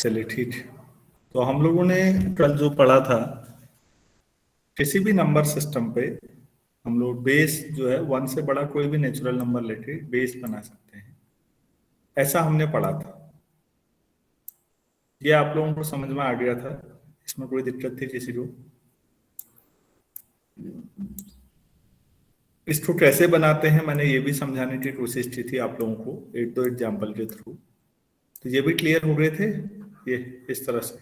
चलिए ठीक है। तो हम लोगों ने कल जो पढ़ा था, किसी भी नंबर सिस्टम पे हम लोग बेस जो है 1 से बड़ा कोई भी नेचुरल नंबर लेके बेस बना सकते हैं, ऐसा हमने पढ़ा था। ये आप लोगों को समझ में आ गया था? इसमें कोई दिक्कत थी किसी को? इसको कैसे बनाते हैं मैंने ये भी समझाने की कोशिश की थी आप लोगों को एक दो एग्जाम्पल के थ्रू। तो ये भी क्लियर हो गए थे ये इस तरह से।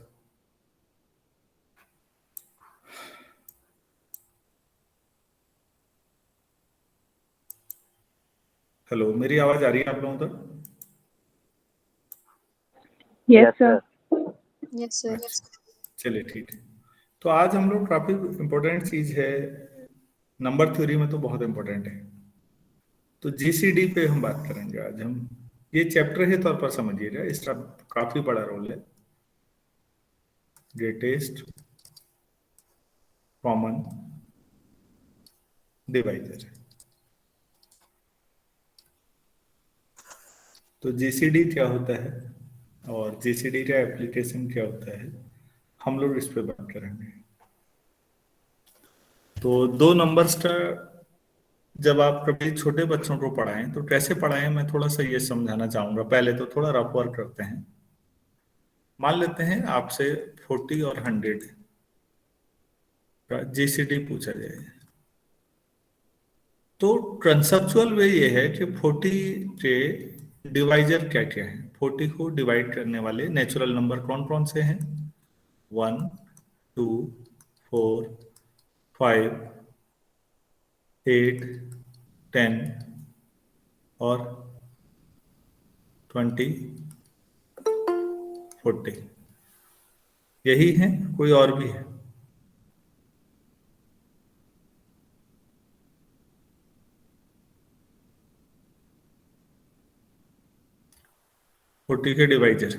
हेलो, मेरी आवाज आ रही है आप लोगों तक? Yes sir. Yes sir. चलिए ठीक है। तो आज हम लोग काफी इम्पोर्टेंट चीज है, नंबर थ्योरी में तो बहुत इम्पोर्टेंट है। तो जीसीडी पे हम बात करेंगे आज हम। ये चैप्टर के तौर पर समझिएगा, इसका काफी बड़ा रोल है। Greatest common divisor. तो जीसीडी क्या होता है और जीसीडी का एप्लीकेशन क्या होता है, हम लोग इस पे बात करेंगे। तो दो नंबर्स का जब आप कभी छोटे बच्चों को पढ़ाएं तो कैसे पढ़ाएं, मैं थोड़ा सा ये समझाना चाहूंगा। पहले तो थोड़ा रफ वर्क करते हैं। मान लेते हैं आपसे 40 और 100 का जीसीडी पूछा जाए, तो कंसेप्चुअल वे ये है कि 40 के डिवाइजर क्या क्या है, 40 को डिवाइड करने वाले नेचुरल नंबर कौन कौन से हैं। 1, 2, 4, 5, 8, 10 और 20, 40। यही है, कोई और भी है? फोर्टी के डिवाइजर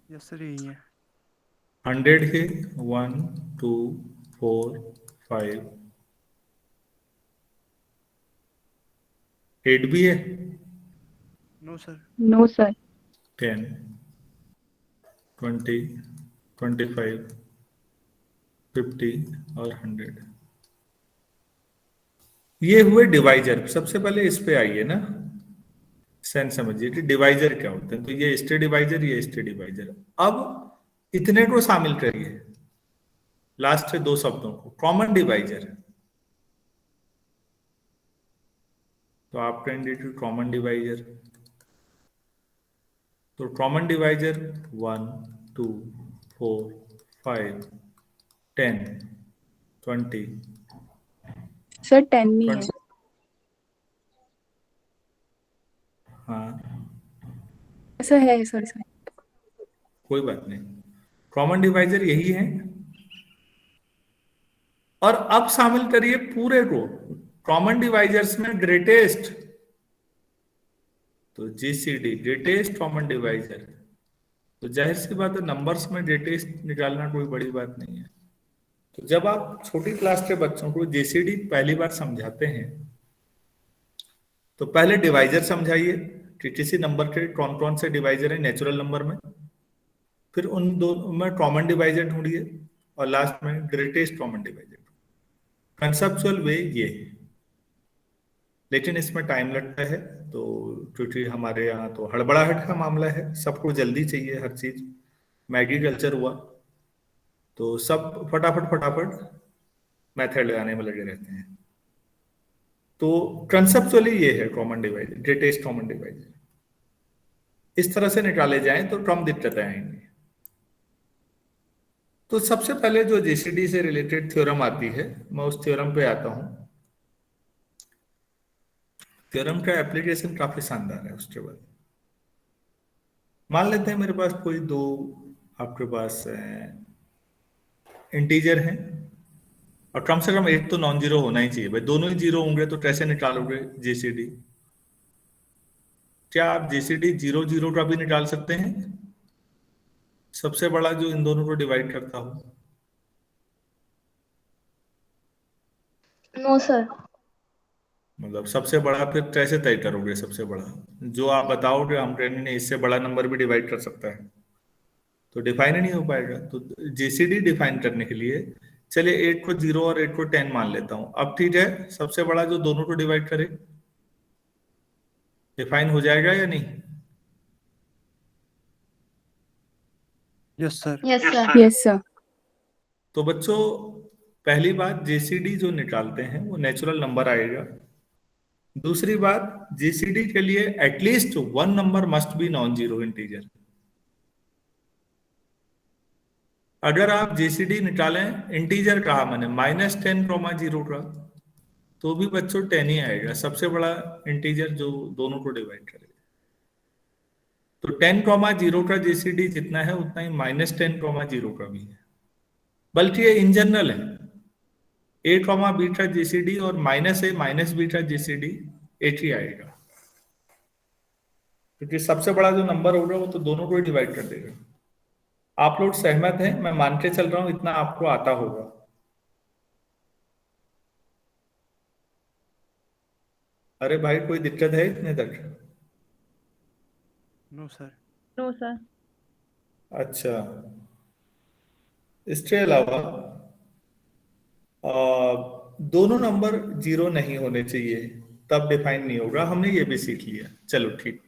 यस सर, यही है। 100 के 1, 2, 4, 5, 8 भी है। No sir. No sir. 10, 20, 25, 50 और 100। ये हुए डिवाइजर। सबसे पहले इस पे आइए ना, सेंस समझिए कि डिवाइजर क्या होते हैं। तो ये स्टे डिवाइजर, ये स्टे डिवाइजर। अब इतने को शामिल करिए, लास्ट से दो शब्दों को, कॉमन डिवाइजर। तो आप कहेंगे कि कॉमन डिवाइजर, तो कॉमन डिवाइजर 1, 2, 4, 5, 10, 20। सर 10 नहीं है। हाँ, ऐसा है सर सर। कोई बात नहीं, कॉमन डिवाइजर यही है। और अब शामिल करिए पूरे को कॉमन डिवाइजर्स में ग्रेटेस्ट। तो जीसीडी ग्रेटेस्ट कॉमन डिवाइजर। तो जाहिर सी बात है, नंबर्स में ग्रेटेस्ट निकालना कोई बड़ी बात नहीं है। तो जब आप छोटी क्लास के बच्चों को जीसीडी पहली बार समझाते हैं, तो पहले डिवाइजर समझाइए कि किसी नंबर के कौन कौन से डिवाइजर है नेचुरल नंबर में। फिर उन दोनों में कॉमन डिवाइजर ढूंढिए और लास्ट में ग्रेटेस्ट कॉमन डिवाइजर। कंसेप्चुअल वे ये है, लेकिन इसमें टाइम लगता है। तो क्योंकि हमारे यहाँ तो हड़बड़ाहट का मामला है, सबको जल्दी चाहिए हर चीज। मैगी कल्चर हुआ तो सब फटाफट फटाफट मेथड लगाने में लगे रहते हैं। तो कंसेप्चुअली ये है common divisor, greatest common divisor. इस तरह से निकाले जाएं तो कम दिक्कतें आएंगी। तो सबसे पहले जो जीसीडी से रिलेटेड थ्योरम आती है, मैं उस थ्योरम पे आता हूं। थ्योरम का एप्लीकेशन काफी शानदार है। उसके बाद मान लेते हैं मेरे पास कोई दो, आपके पास इंटीजर हैं और कम से कम एक तो नॉन जीरो होना ही चाहिए। भाई दोनों ही जीरो होंगे तो कैसे निकालोगे जीसीडी? क्या आप जीसीडी 0, 0 का भी निकाल सकते हैं, सबसे बड़ा जो इन दोनों को डिवाइड करता हो? No sir. मतलब सबसे बड़ा फिर कैसे तय करोगे? सबसे बड़ा जो आप बताओगे, हम ट्रेनिंग ने इससे बड़ा नंबर भी डिवाइड कर सकता है। तो डिफाइन ही नहीं हो पाएगा। तो जीसीडी डिफाइन करने के लिए चलिए 8 को 0 और 8 को 10 मान लेता हूं। अब ठीक है, सबसे बड़ा जो दोनों को डिवाइड करे डिफाइन हो जाएगा या नहीं? Yes sir. Yes sir. Yes sir. तो बच्चों पहली बात, जीसीडी जो निकालते हैं वो नेचुरल नंबर आएगा। दूसरी बात, जीसीडी के लिए at least one number must be non zero integer. अगर आप जीसीडी निकालें इंटीजर कहा मैंने -10, 0 का, तो भी बच्चों 10 ही आएगा, सबसे बड़ा इंटीजर जो दोनों को डिवाइड करेगा। तो 10, 0 का जीसीडी जितना है उतना ही -10, 0 का भी है, बल्कि ये इन जनरल है। a, b का जीसीडी और -a, -b का जीसीडी एक ही आएगा, क्योंकि सबसे बड़ा जो नंबर होगा वो तो दोनों को ही डिवाइड कर देगा। आप लोग सहमत हैं? मैं मान के चल रहा हूं इतना आपको आता होगा। अरे भाई कोई दिक्कत है इतने तक? No sir. No sir. अच्छा, इसके अलावा दोनों नंबर जीरो नहीं होने चाहिए, तब डिफाइन नहीं होगा। हमने ये भी सीख लिया, चलो ठीक।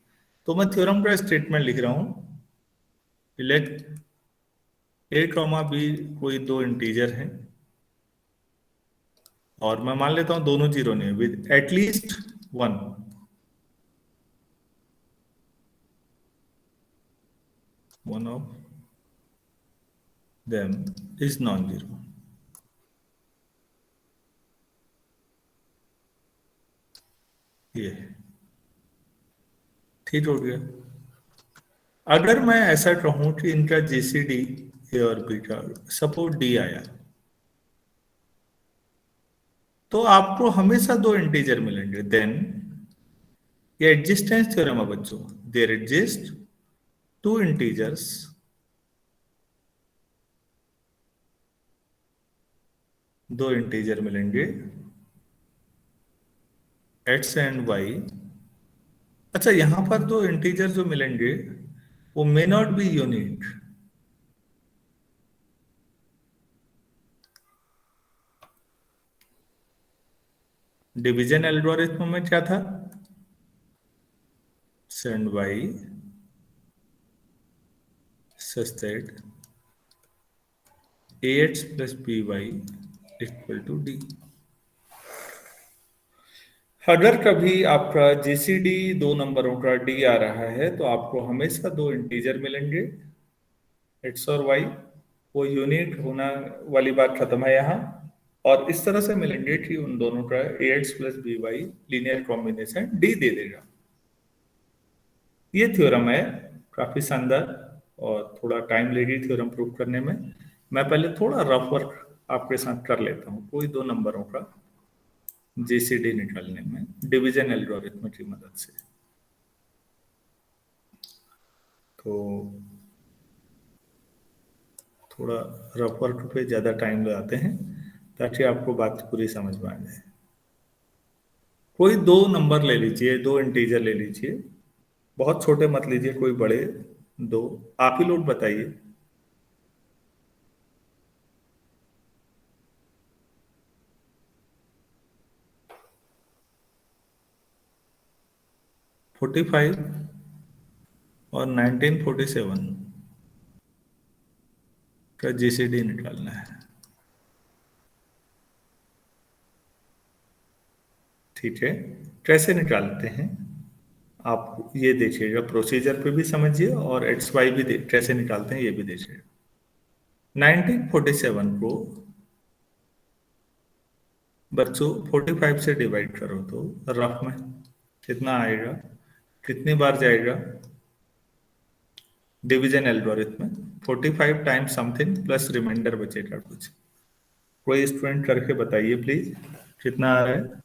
तो मैं थ्योरम का स्टेटमेंट लिख रहा हूं। लेट a, b कोई दो इंटीजर हैं, और मैं मान लेता हूं दोनों जीरो नहीं, with at least one of them is non zero. ये ठीक हो गया। अगर मैं ऐसा कहूं कि इनका जीसीडी ए और बी का सपोज डी आया, तो आपको हमेशा दो इंटीजर मिलेंगे। देन ये एग्जिस्टेंस थ्योरम है बच्चों, देयर एग्जिस्ट टू इंटीजर्स दो इंटीजर मिलेंगे एक्स एंड वाई। अच्छा, यहां पर दो इंटीजर जो मिलेंगे वो may not be unique. Division algorithm में क्या था? सेंड y such that ax plus by equal to d. अगर कभी आपका जीसीडी दो नंबरों का डी आ रहा है तो आपको हमेशा दो इंटीजर मिलेंगे एक्स और वाई। वो यूनिक होना वाली बात खत्म है यहाँ, और इस तरह से मिलेंगे कि उन दोनों का ax plus B Y linear combination D दे देगा। ये थ्योरम है काफी शानदार, और थोड़ा टाइम लेगी थ्योरम प्रूव करने में। मैं पहले थोड़ा रफ वर्क आपके साथ कर लेता हूँ कोई दो नंबरों का जीसीडी निकालने में डिवीजन एल्गोरिथम की मदद से। तो थोड़ा रफ वर्क पे ज्यादा टाइम लगाते हैं ताकि आपको बात पूरी समझ में आ जाए। कोई दो नंबर ले लीजिए, दो इंटीजर ले लीजिए, बहुत छोटे मत लीजिए, कोई बड़े दो। आप ही लोग बताइए। फोर्टी फाइव और 1947 का जीसीडी निकालना है। ठीक है, कैसे निकालते हैं आप ये देखिएगा, प्रोसीजर पे भी समझिए और एक्स वाई भी कैसे निकालते हैं ये भी देखिएगा। 1947 को बच्चों 45 से डिवाइड करो तो रफ में कितना आएगा, कितनी बार जाएगा? डिवीजन एल्गोरिथम में 45 टाइम्स समथिंग प्लस रिमाइंडर बचेगा कुछ। कोई स्टूडेंट करके बताइए प्लीज, कितना आ रहा है?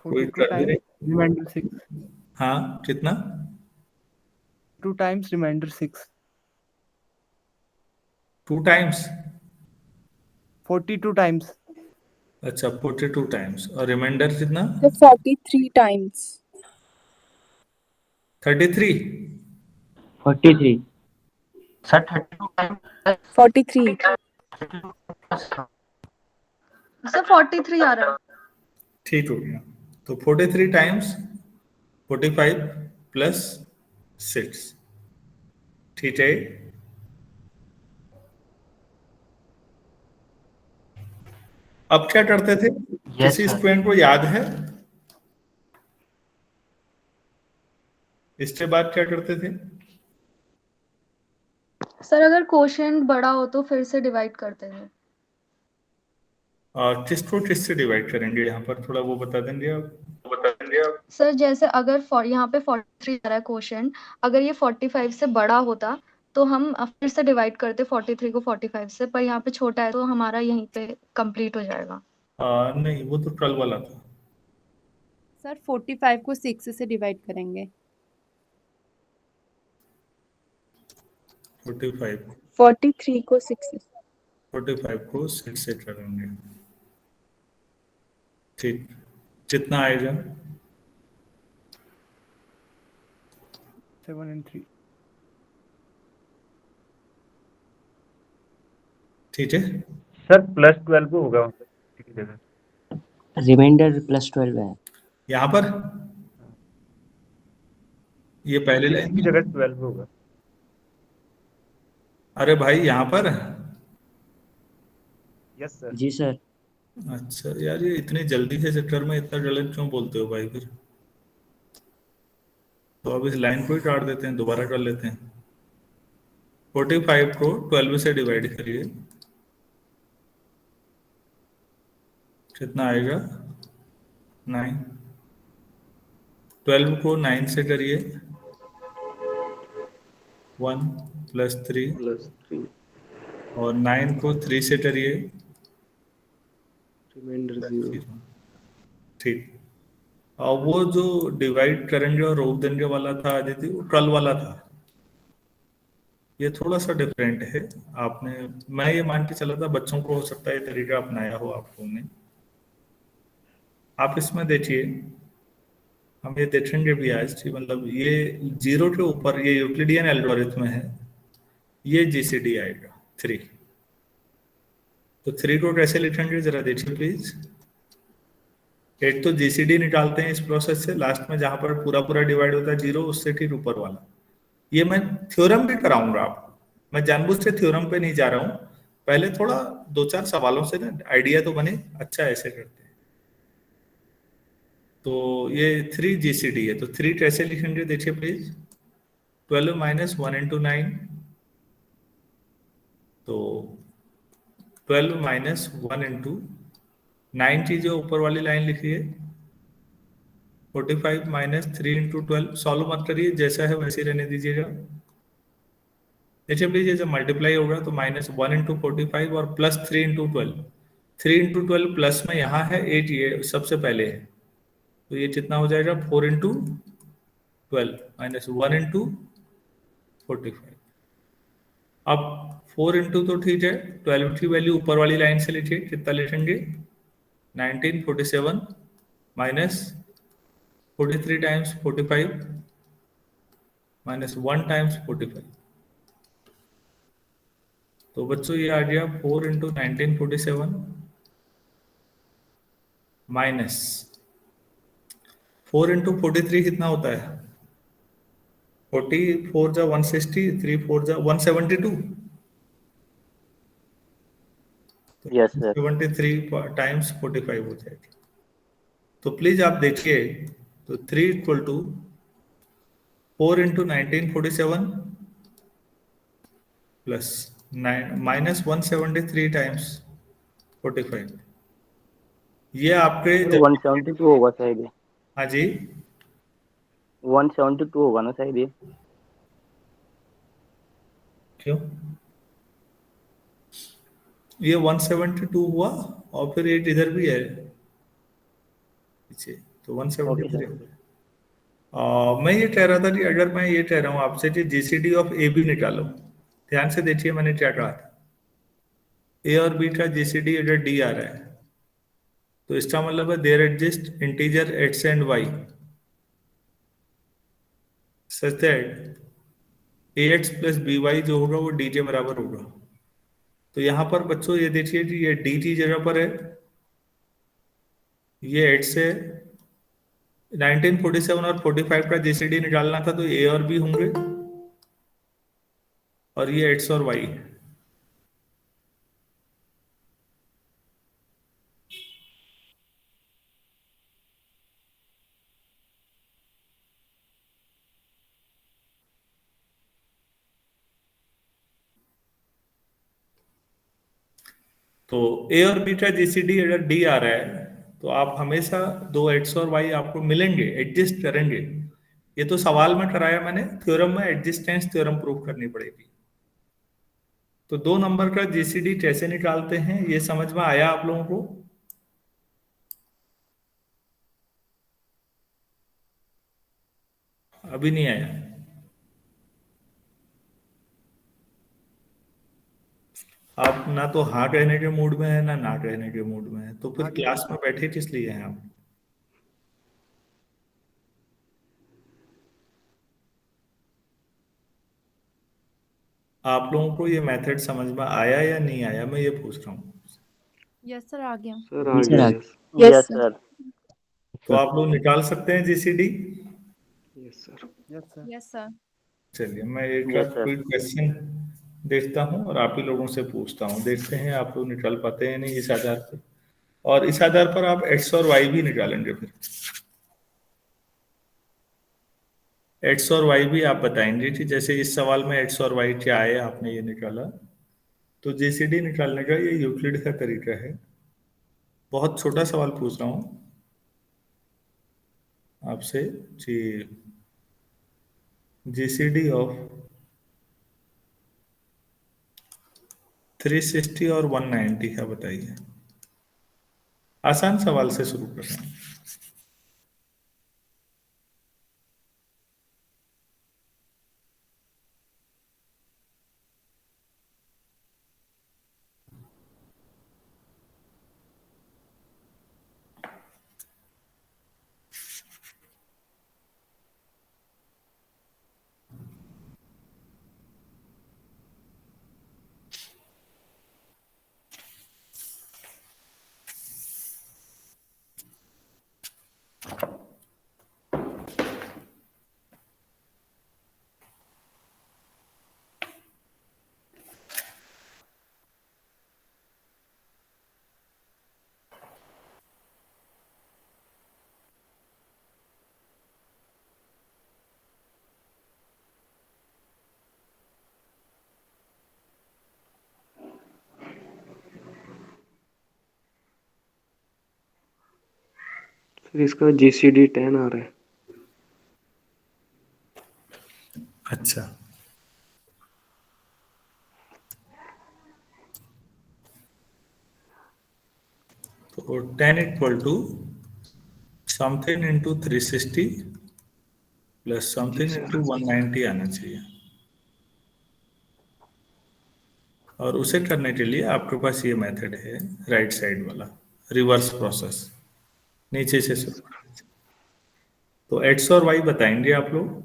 कोई 42 कर भी times नहीं। remainder 6. हाँ कितना? 2 times remainder 6. 2 टाइम्स। 42 times. अच्छा 42 टाइम्स और रिमाइंडर कितना? So 43 times. 33। 43 sir 32 time 43. Sir 43 आ रहा है। ठीक हो गया। तो 43 टाइम्स 45 प्लस 6, ठीक है। अब क्या करते थे? यस किसी सर स्टूडेंट को याद है इसके बाद क्या करते थे? सर अगर क्वोशिएंट बड़ा हो तो फिर से डिवाइड करते हैं। किसको किससे डिवाइड करेंगे यहाँ पर थोड़ा वो बता देंगे आप? सर जैसे अगर यहाँ पे 43 आ रहा है क्वोशिएंट, अगर ये 45 से बड़ा होता तो हम फिर से डिवाइड करते 43 को 45 से, पर यहाँ पे छोटा है तो हमारा यहीं पे कंप्लीट हो जाएगा। नहीं वो तो ट्वेल्व वाला था। सर 45 को 6 से डिवाइड करेंगे। 45 43 को 6 से। 45 को 6 से करेंगे, ठीक। कितना आएगा? 7 and 3. ठीक है। सर +12 होगा की जगह। रिमाइंडर +12 है। यहाँ पर ये पहले की लाइन। जगह 12 होगा। अरे भाई यहाँ पर। Yes sir. जी सर। अच्छा यार ये इतनी जल्दी से चक्कर में इतना गलत क्यों बोलते हो भाई फिर? तो अब इस लाइन को ही काट देते हैं, दोबारा कर लेते हैं। 45 को 12 से डिवाइड करिए, कितना आएगा? 9। 12 को 9 से करिए, 1 + 3, और 9 को 3 से करिए, रिमाइंडर 0। ठीक। और वो जो डिवाइड करेंगे और रोक देंगे वाला था आदित्य, वो कल वाला था। ये थोड़ा सा डिफरेंट है। आपने, मैं ये मान के चला था बच्चों को हो सकता है ये तरीका अपनाया हो आप लोगों ने। आप इसमें देखिए, हम ये देखेंगे भी आज कि मतलब ये 0 के ऊपर ये यूक्लिडियन एल्गोरिथम है, ये जीसीडी आएगा 3। तो 3 को कैसे लिखेंगे जरा देखिए प्लीज। एक तो जीसीडी निकालते हैं इस प्रोसेस से, लास्ट में जहां पर पूरा पूरा डिवाइड होता है 0 उससे ठीक ऊपर वाला। ये मैं थ्योरम भी कराऊंगा आपको, मैं जानबूझ से थ्योरम पे नहीं जा रहा हूं। पहले थोड़ा 2-4 सवालों से ना आइडिया तो बने, अच्छा ऐसे करते हैं। तो ये 3 जीसीडी है, तो 3 कैसे लिखेंगे देखिए प्लीज। 12 - 1 × 9, तो 12 - 1 × 9 चीजें ऊपर वाली लाइन लिखिए। 45 - 3 × 12, सॉल्व मत करिए, जैसा है वैसे ही रहने दीजिएगा। देखिए प्लीज ये जब मल्टीप्लाई होगा तो -1 × 45 और +3 × 12। 3 × 12 प्लस में यहाँ है 8, ये सबसे पहले है, तो ये कितना हो जाएगा? 4 × 12 -1 × 45। अब 4 × तो ठीक है, 12 की वैल्यू ऊपर वाली लाइन से लिखिए, कितना लिखेंगे? 1947 -43 टाइम्स 45 -1 टाइम्स 45। तो बच्चों ये आ गया 4 × 1947 माइनस 4 × 43 कितना होता है? 44 जा 160, 3 4 जा 172। Yes sir. 73 टाइम्स 45 हो जाएगी। तो प्लीज आप देखिए, तो 3 = 4 × 1947 प्लस -173 टाइम्स 45। ये आपके 172 होगा शायद ये। हाँ जी 172 होगा ना शायद ये। क्यों? ये 172 हुआ और फिर 8 इधर भी है पीछे, तो ओके 173। सर। मैं ये कह रहा था कि अगर मैं ये कह रहा हूँ आपसे कि जीसीडी ऑफ ए बी निकालो, ध्यान से देखिए मैंने क्या कहा था। ए और बी का जीसीडी अगर डी आ रहा है तो इसका मतलब है there exist integer x and y such that a x plus B y जो होगा वो डी के बराबर होगा। तो यहां पर बच्चों ये देखिए कि ये डी की जगह पर है, ये एक्स है। 1947 और 45 का जीसीडी निकालना था तो ए और बी होंगे, और ये एक्स और वाई है। तो ए और बी का जीसीडी अगर डी आ रहा है तो आप हमेशा दो एक्स और वाई आपको मिलेंगे, एडजस्ट करेंगे। ये तो सवाल में कराया मैंने, थ्योरम में एग्जिस्टेंस थ्योरम प्रूव करनी पड़ेगी। तो दो नंबर का जीसीडी कैसे निकालते हैं ये समझ में आया आप लोगों को? अभी नहीं आया? आप ना तो हाँ कहने के मूड में है ना ना कहने के मूड में है, तो फिर क्लास में बैठे किस लिए हैं आप? आप लोगों को ये मेथड समझ में आया या नहीं आया, मैं ये पूछ रहा हूँ। यस सर आ गया। सर आ गया। Yes, yes sir. सर। तो आप लोग निकाल सकते हैं GCD? Yes sir. Yes sir. चलिए मैं एक Yes, sir. कोई क्वेश्चन देखता हूँ और आप ही लोगों से पूछता हूँ, देखते हैं आप लोग निकाल पाते हैं नहीं इस आधार पर। और इस आधार पर आप एक्स और वाई भी निकालेंगे फिर। एक्स और वाई भी आप बताएंगे कि जैसे इस सवाल में एक्स और वाई क्या आए आपने ये निकाला, तो जीसीडी निकालने का ये यूक्लिड का तरीका है। बहुत छोटा सवाल पूछ रहा हूँ आपसे कि जीसीडी ऑफ 360 और 190 है बताइए। आसान सवाल से शुरू कर रहे हैं। सर इसका जीसीडी 10 आ रहा है। अच्छा, तो 10 equal to something into 360 plus something into 190 आना चाहिए। और उसे करने के लिए आपके पास ये मेथड है राइट साइड वाला, रिवर्स प्रोसेस, नीचे से शुरू। तो एक्स और वाई बताएंगे आप लोग।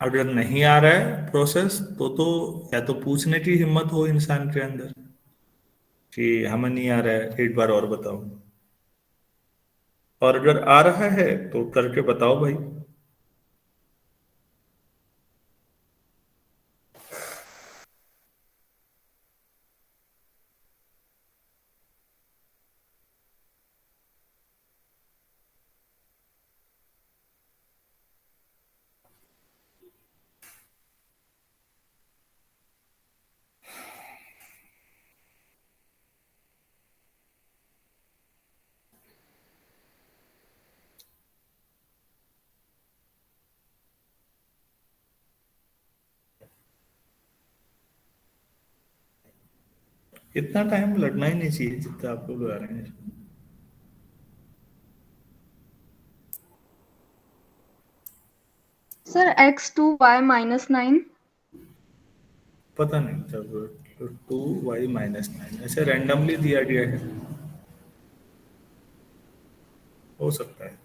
अगर नहीं आ रहा है प्रोसेस तो या तो पूछने की हिम्मत हो इंसान के अंदर कि हमें नहीं आ रहा है, एक बार और बताओ। और अगर आ रहा है तो करके बताओ भाई। इतना टाइम लगना ही नहीं चाहिए जितना आप लोग लगा रहे हैं। सर x2y-9 पता नहीं, तब 2y-9 ऐसे रैंडमली दिया गया है, हो सकता है।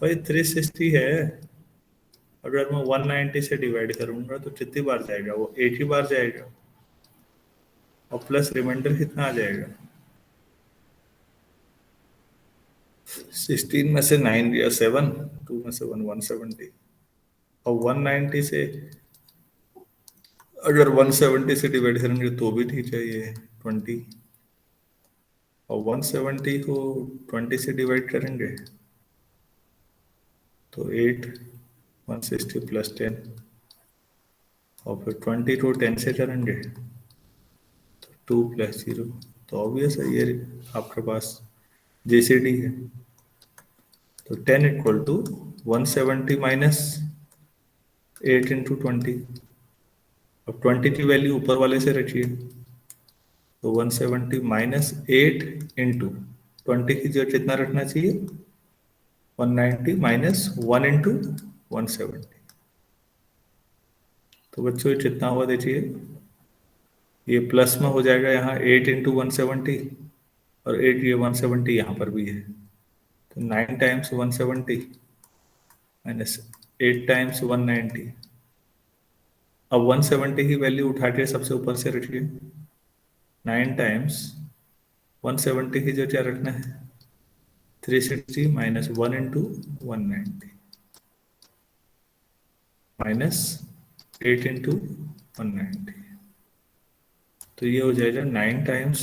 भाई 360 है, अगर मैं 190 से डिवाइड करूंगा तो कितनी बार जाएगा? वो 8 ही बार जाएगा, और प्लस रिमाइंडर कितना आ जाएगा? 16 में से 9 या 7, 2 में से 1, 170, और 190 से अगर 170 से डिवाइड करेंगे तो भी ठीक है, ये 20, और 170 को 20 से डिवाइड करेंगे तो 8, 160 प्लस 10, और फिर 20 को 10 से करेंगे तो 2 प्लस 0, तो ऑब्वियस है ये आपके पास जीसीडी है। तो 10 इक्वल टू 170 माइनस 8 इंटू 20। अब 20 की वैल्यू ऊपर वाले से रखिए, तो 170 माइनस 8 इंटू 20 की जगह कितना रखना चाहिए? 190 माइनस 1 इंटू 170। तो बच्चों ये कितना हुआ देखिए, ये प्लस में हो जाएगा यहाँ 8 इंटू 170, और 8 ये 170 यहाँ पर भी है, तो 9 टाइम्स 170 माइनस 8 टाइम्स 190। अब 170 की वैल्यू उठा के सबसे ऊपर से रखिए, 9 टाइम्स 170 की जो क्या रखना है? 360 माइनस 1 इंटू 190 माइनस 8 इंटू 190, तो ये हो जाएगा 9 times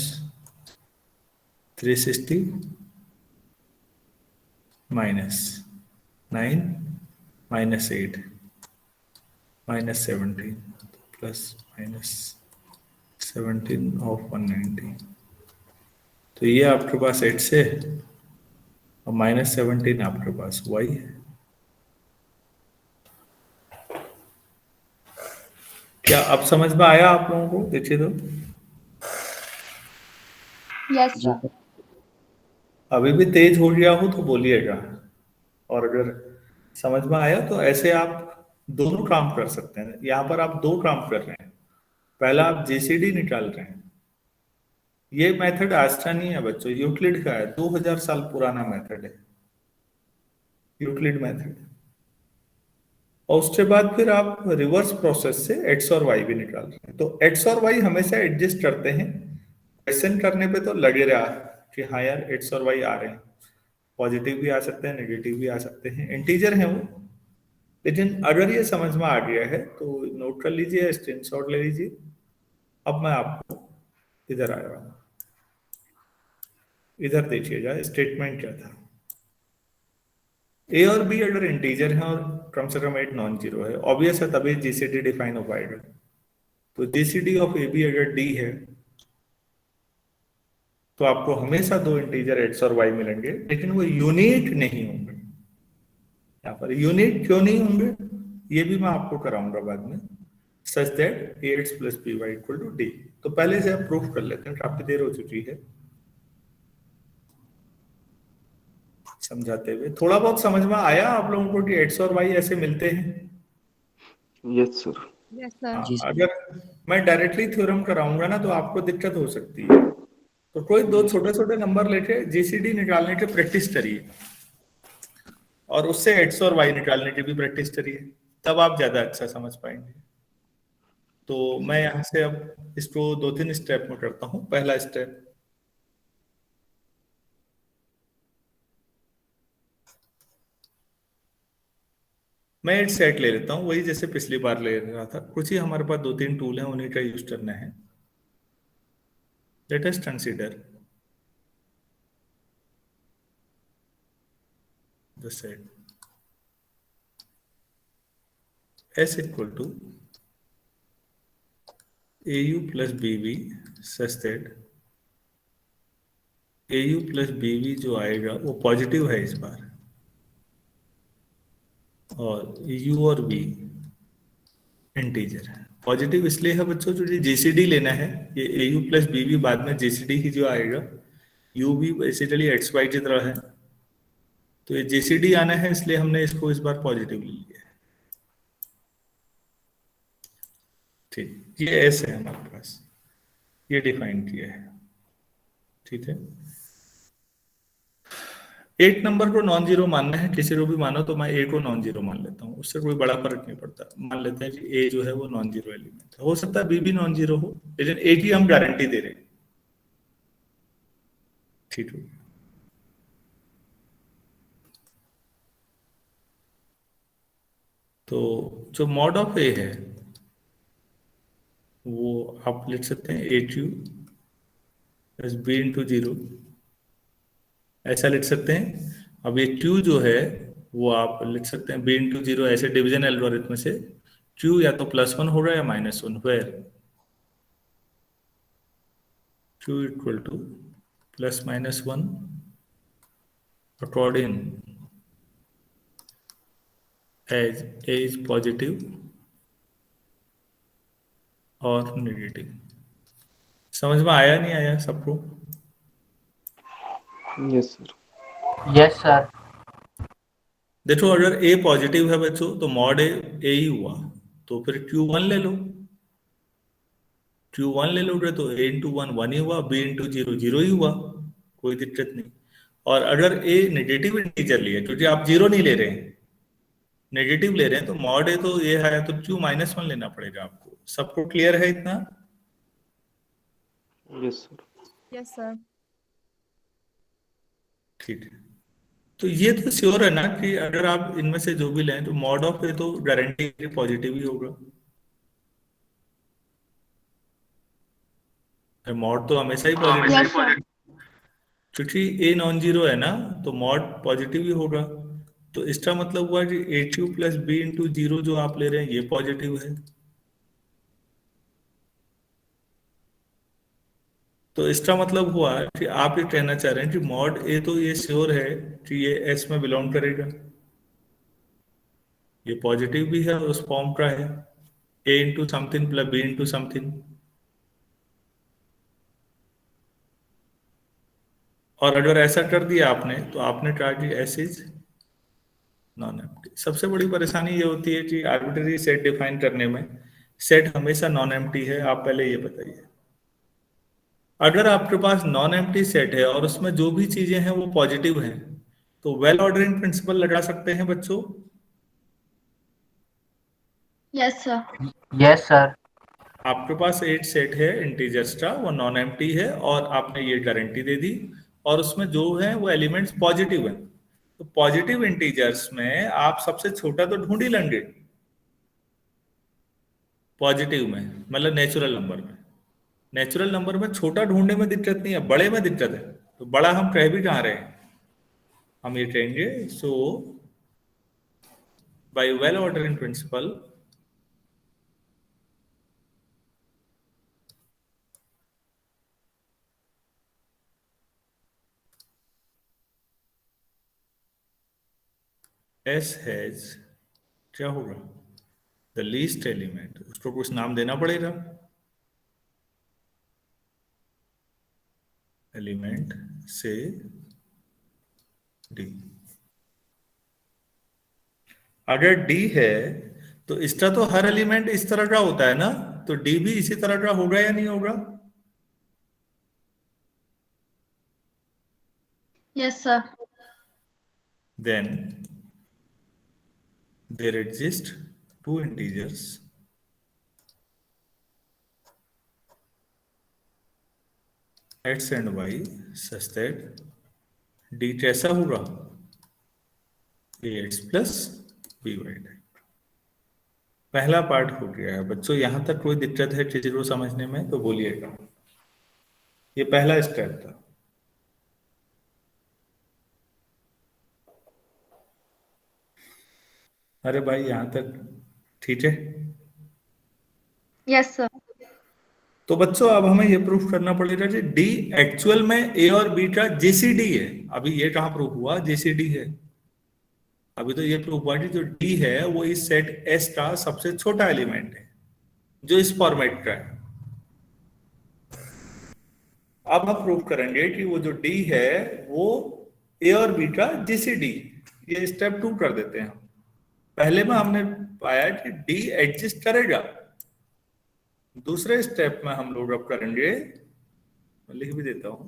360 minus 9 minus 8 minus 17 plus minus 17 of 190, तो ये आपके पास 8 से, और माइनस 17 आपके पास y है। क्या अब समझ में आया आप लोगों को? देखिए तो यस सर। अभी भी तेज हो गया हो तो बोलिएगा, और अगर समझ में आया तो ऐसे आप दोनों काम कर सकते हैं। यहाँ पर आप दो काम कर रहे हैं, पहला आप जीसीडी निकाल रहे हैं। ये मेथड आज का नहीं है बच्चों, यूक्लिड का है, 2000 साल पुराना मेथड है यूक्लिड मेथड। और उसके बाद फिर आप रिवर्स प्रोसेस से एक्स और वाई भी निकाल रहे हैं। तो एक्स और वाई हमेशा एडजस्ट करते हैं, क्वेश्चन करने पे तो लगे रहा कि हाँ यार एक्स और वाई आ रहे हैं, पॉजिटिव भी आ सकते हैं, नेगेटिव भी आ सकते हैं, इंटीजर है वो। लेकिन अगर ये समझ में आ गया है तो नोट कर लीजिए, स्क्रीनशॉट ले लीजिए। अब मैं आपको इधर आया हूं, इधर देखिएगा स्टेटमेंट क्या था। ए और बी अगर इंटीजर है और कम से कम 8 नॉन जीरो है, ऑब्वियस है तभी जीसीडी डिफाइन हो पाएगा। तो जीसीडी ऑफ ए बी अगर डी है तो आपको हमेशा दो इंटीजर एक्स और वाई मिलेंगे, लेकिन वो यूनिक नहीं होंगे। यहाँ पर यूनिक क्यों नहीं होंगे ये भी मैं आपको कराऊंगा बाद में, such that x plus p y equal to d. तो पहले से आप प्रूफ कर लेते हैं, काफी देर हो चुकी है समझाते हुए। थोड़ा बहुत समझ में आया आप लोगों को कि एक्स और वाई ऐसे मिलते हैं? Yes sir. Yes sir. हाँ, अगर मैं डायरेक्टली थ्योरम कराऊंगा ना तो आपको दिक्कत हो सकती है, तो कोई दो छोटे छोटे नंबर लेके जीसीडी निकालने की प्रैक्टिस करिए, और उससे एक्स और वाई निकालने की भी प्रैक्टिस करिए, तब आप ज्यादा अच्छा समझ पाएंगे। तो मैं यहाँ से अब इसको 2-3 स्टेप में करता हूँ। पहला स्टेप, मैं एक सेट ले लेता हूँ, वही जैसे पिछली बार ले रहा था। कुछ ही हमारे पास 2-3 टूल हैं, उन्हीं का यूज करना है। Let us consider the set S equal to AU plus BV such that AU plus BV जो आएगा वो पॉजिटिव है इस बार, और U और V इंटीजर है। पॉजिटिव इसलिए है बच्चों, जो ये जीसीडी लेना है, ये AU प्लस BB बाद में जीसीडी ही जो आएगा, U भी बेसिकली XY की तरह है, तो ये जीसीडी आना है, इसलिए हमने इसको इस बार पॉजिटिव ले लिया है। ठीक, ये एस है हमारे पास, ये डिफाइन किया है। ठीक है, 8 नंबर को नॉन जीरो मानना है, किसी को भी मानो, तो मैं A को नॉन जीरो मान लेता हूँ, उससे कोई बड़ा फर्क नहीं पड़ता। मान लेते हैं कि A जो है वो नॉन जीरो एलिमेंट है, हो सकता है B भी नॉन जीरो हो, लेकिन A की हम गारंटी दे रहे हैं। ठीक है, तो जो मॉड ऑफ A है वो आप लिख सकते हैं AQ plus B into zero, ऐसा लिख सकते हैं। अब ये Q जो है वो आप लिख सकते हैं B इंटू जीरो, ऐसे डिवीजन एल्गोरिथम से Q या तो +1 होगा या -1, where Q equal to +-1 according as A is positive और नेगेटिव। समझ में आया नहीं आया सबको? Yes sir. Yes sir. देखो, अगर A पॉजिटिव है बच्चों तो मॉड A ही हुआ, तो फिर Q1 ले लो, Q1 ले लोगे तो A इंटू 1 ही हुआ, B इंटू जीरो 0 ही हुआ, कोई दिक्कत नहीं। और अगर A नेगेटिव इंटीजर लिया, क्योंकि आप जीरो नहीं ले रहे हैं, नेगेटिव ले रहे हैं, तो मॉड A तो ये है, तो Q-1 लेना पड़ेगा आपको। सबको क्लियर है इतना? Yes sir. Yes sir. ठीक है, तो ये तो श्योर है ना कि अगर आप इनमें से जो भी लें तो मॉड ऑफ ए तो गारंटी पॉजिटिव ही होगा, मॉड तो हमेशा ही पॉजिटिव यस सर। क्योंकि ए नॉन जीरो है ना, तो मॉड पॉजिटिव ही होगा। तो इसका मतलब हुआ कि AQ plus B into zero जो आप ले रहे हैं ये पॉजिटिव है। तो इसका मतलब हुआ कि आप ये कहना चाह रहे हैं कि मॉड A तो ये श्योर है कि ये S में बिलोंग करेगा, ये पॉजिटिव भी है, उस फॉर्म का है, A into something plus B into something. और अगर ऐसा कर दिया आपने तो आपने कहा कि S इज नॉन एम्प्टी। सबसे बड़ी परेशानी ये होती है कि आर्बिट्ररी सेट डिफाइन करने में सेट हमेशा नॉन एम्प्टी है। आप पहले ये बताइए, अगर आपके पास नॉन एम्प्टी सेट है और उसमें जो भी चीजें हैं वो पॉजिटिव हैं, तो वेल ऑर्डरिंग प्रिंसिपल लगा सकते हैं बच्चों? Yes sir. Yes sir. आपके पास एक सेट है इंटीजर्स का, वो नॉन एम्प्टी है और आपने ये गारंटी दे दी, और उसमें जो है वो एलिमेंट्स पॉजिटिव हैं। तो पॉजिटिव इंटीजर्स में आप सबसे छोटा तो ढूंढ ही लेंगे, पॉजिटिव में मतलब नेचुरल नंबर में। नेचुरल नंबर में छोटा ढूंढने में दिक्कत नहीं है, बड़े में दिक्कत है। तो बड़ा हम कह भी कहाँ रहे हैं, हम ये कहेंगे so by well ordering principle S has क्या होगा, द लीस्ट एलिमेंट, उसको कुछ नाम देना पड़ेगा, एलिमेंट से D। अगर D है तो इसका तो हर एलिमेंट इस तरह का होता है ना, तो D भी इसी तरह का होगा या नहीं होगा? Yes sir. Then there exist two integers x and y such that D कैसा होगा, ax plus by। पहला पार्ट हो गया है बच्चों। यहां तक कोई दिक्कत है किसी को समझने में तो बोलिएगा। ये पहला स्टेप था। अरे भाई यहां तक ठीक है? Yes sir. तो बच्चों अब हमें ये प्रूफ करना पड़ेगा कि D एक्चुअल में A और B का जीसीडी है। अभी ये कहां प्रूफ हुआ, जीसीडी है। अभी तो ये प्रूफ हुआ कि जो D है वो इस सेट S का सबसे छोटा एलिमेंट है। जो इस फॉर्मेट का है। अब हम प्रूव करेंगे कि वो जो D है वो A और B का GCD, ये स्टेप 2 कर देते हैं। पहले में हमने पाया कि D एग्जिस्ट करेगा, दूसरे स्टेप में हम लोग अब करेंगे, मैं लिख भी देता हूं,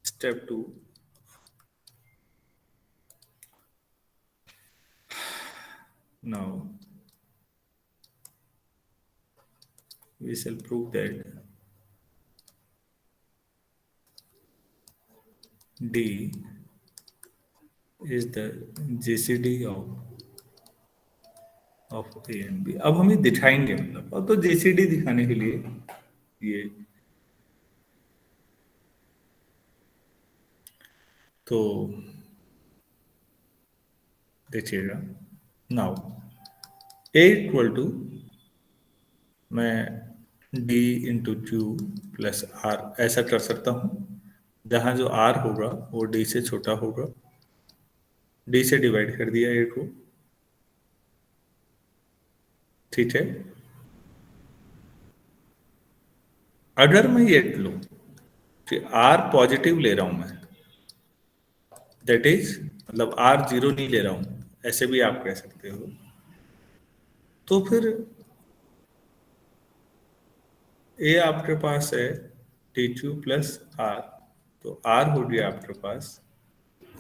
step 2। Now we shall prove that D is the GCD of A and B। अब हम ये दिखाएंगे, मतलब अब तो GCD दिखाने के लिए ये तो देखिएगा। नाउ A इक्वल टू, मैं D into Q plus R ऐसा कर सकता हूं, जहां जो R होगा वो D से छोटा होगा। D से डिवाइड कर दिया A को, ठीक है। अगर मैं ये लूं कि R पॉजिटिव ले रहा हूं मैं, दैट इज मतलब R 0 नहीं ले रहा हूं, ऐसे भी आप कह सकते हो, तो फिर A आपके पास है TQ प्लस R, तो R हो गया आपके पास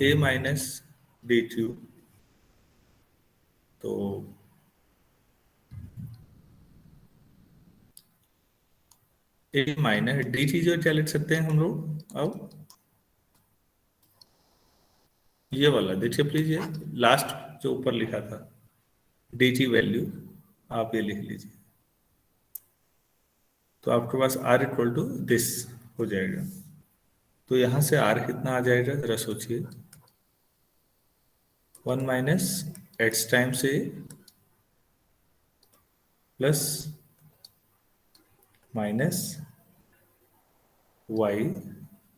A माइनस DQ, तो A माइनस DQ जो क्या लिख सकते हैं हम लोग, अब ये वाला देखिए प्लीज, ये लास्ट जो ऊपर लिखा था DQ वैल्यू आप ये लिख लीजिए, तो आपके पास R इक्वल टू दिस हो जाएगा। तो यहां से R कितना आ जाएगा जरा सोचिए, 1 minus x times A plus minus y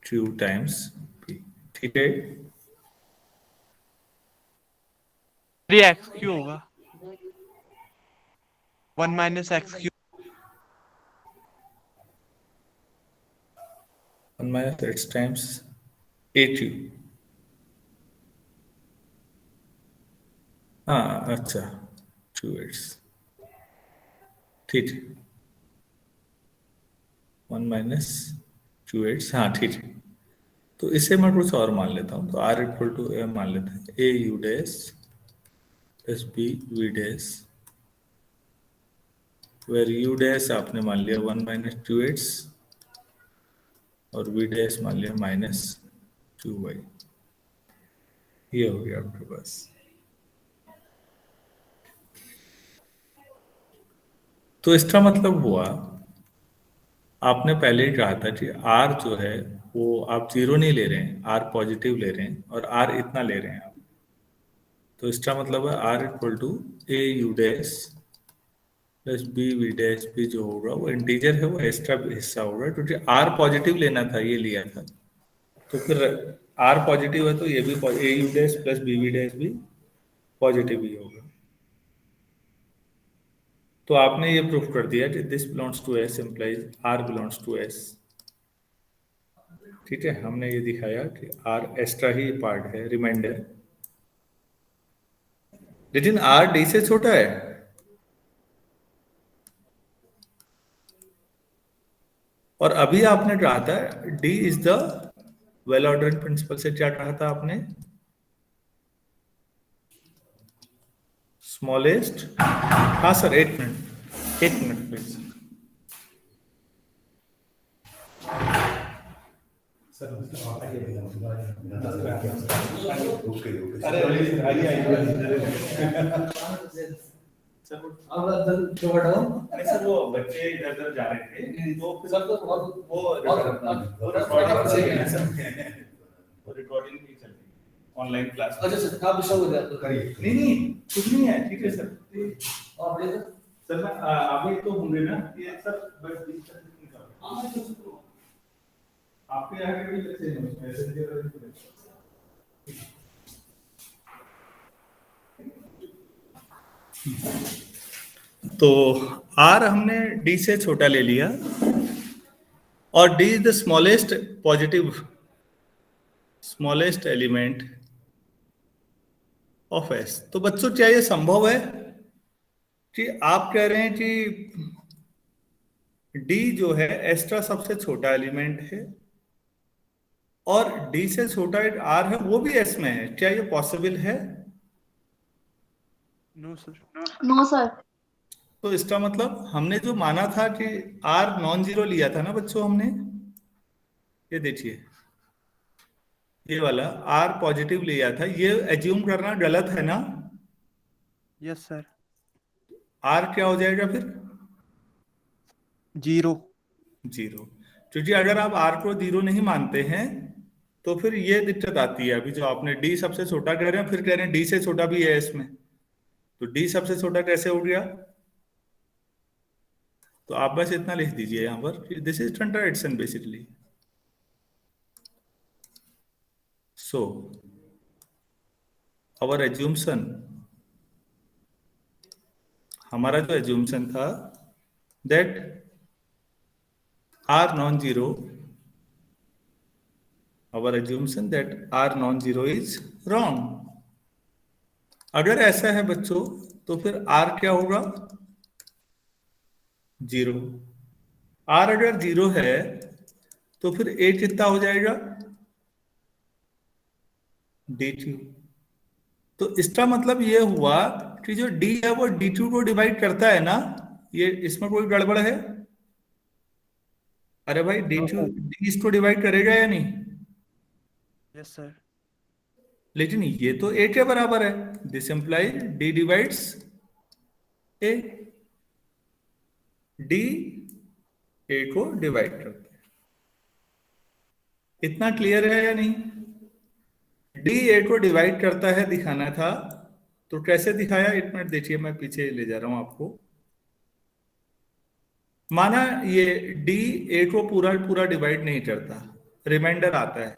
Q times P, ठीक है। ये एक्स क्यू होगा, 1 minus x Q. 1 minus x times AQ, हाँ अच्छा 2x, ठीक है, 1 माइनस 2x, हाँ ठीक है। तो इसे मैं कुछ और मान लेता हूँ, तो R इक्वल टू ए मान लेते हैं, A U dash plus B V dash, where U dash आपने मान लिया 1 माइनस 2x और V डैश मान लिया माइनस 2y, ये हो गया आपके पास। तो इसका मतलब हुआ, आपने पहले ही कहा था कि R जो है वो आप 0 नहीं ले रहे हैं, R पॉजिटिव ले रहे हैं, और R इतना ले रहे हैं आप, तो इसका मतलब है R equal to A U dash plus B V dash भी जो होगा वो इंटीजर है, वो एक्स्ट्रा हिस्सा होगा, क्योंकि R पॉजिटिव लेना था, ये लिया था, तो फिर R पॉजिटिव है तो ये भी A U dash plus B V dash भी पॉजिटिव ही होगा। तो आपने ये प्रूफ कर दिया कि this belongs to S implies R belongs to S, ठीक है। हमने ये दिखाया कि R एक्स्ट्रा ही पार्ट है, रिमाइंडर, लेकिन R D से छोटा है, और अभी आपने कहा था D is the well ordered principle से, क्या कहा था आपने, स्मॉलेस्ट, हाँ सर, 1 मिनट प्लीज। सर वो बच्चे इधर उधर जा रहे थे, तो सर वो रिकॉर्डिंग नहीं चल रही ऑनलाइन क्लास। अच्छा सर, आप विषय हो जाए करिए। नहीं कुछ नहीं है, ठीक है सर। सर मैं आप ही तो होंगे ना, ये सर बस आपके आगे भी बच्चे हैं, ऐसे तो R हमने D से छोटा ले लिया और D is the smallest element of S। तो बच्चों क्या ये संभव है कि आप कह रहे हैं कि D जो है S का सबसे छोटा एलिमेंट है और D से छोटा एक R है वो भी S में है, क्या ये पॉसिबल है? No sir. No sir. तो इसका मतलब हमने जो माना था कि R नॉन जीरो लिया था ना बच्चों हमने, ये देखिए ये वाला R पॉजिटिव लिया था, ये एज्यूम करना गलत है ना? Yes sir. R क्या हो जाएगा फिर? 0। क्योंकि अगर आप R को 0 नहीं मानते हैं तो फिर ये दिक्कत आती है। अभी जो आपने D सबसे छोटा कह रहे हैं, फिर कह रहे हैं D से छोटा भी है इसमें, तो D सबसे छोटा कैसे हो गया? तो आप बस इतना लिख दीजिए यहां पर, this is contradiction basically. So our assumption, हमारा जो एज्यूम्शन था that R non-zero, our assumption that R non-zero is wrong। अगर ऐसा है बच्चों तो फिर R क्या होगा? 0। R अगर 0 है तो फिर A कितना हो जाएगा? D2। तो इसका मतलब ये हुआ कि जो D है वो D2 को डिवाइड करता है ना? ये इसमें कोई गड़बड़ है? अरे भाई D2 D इसको डिवाइड करेगा या नहीं? Yes sir. लेकिन ये तो A के बराबर है, this implies D divides A। D A को डिवाइड करता है। इतना क्लियर है या नहीं? D A को डिवाइड करता है दिखाना था, तो कैसे दिखाया? एक मिनट देखिए, मैं पीछे ले जा रहा हूं आपको। माना ये D A को पूरा पूरा डिवाइड नहीं करता, रिमाइंडर आता है,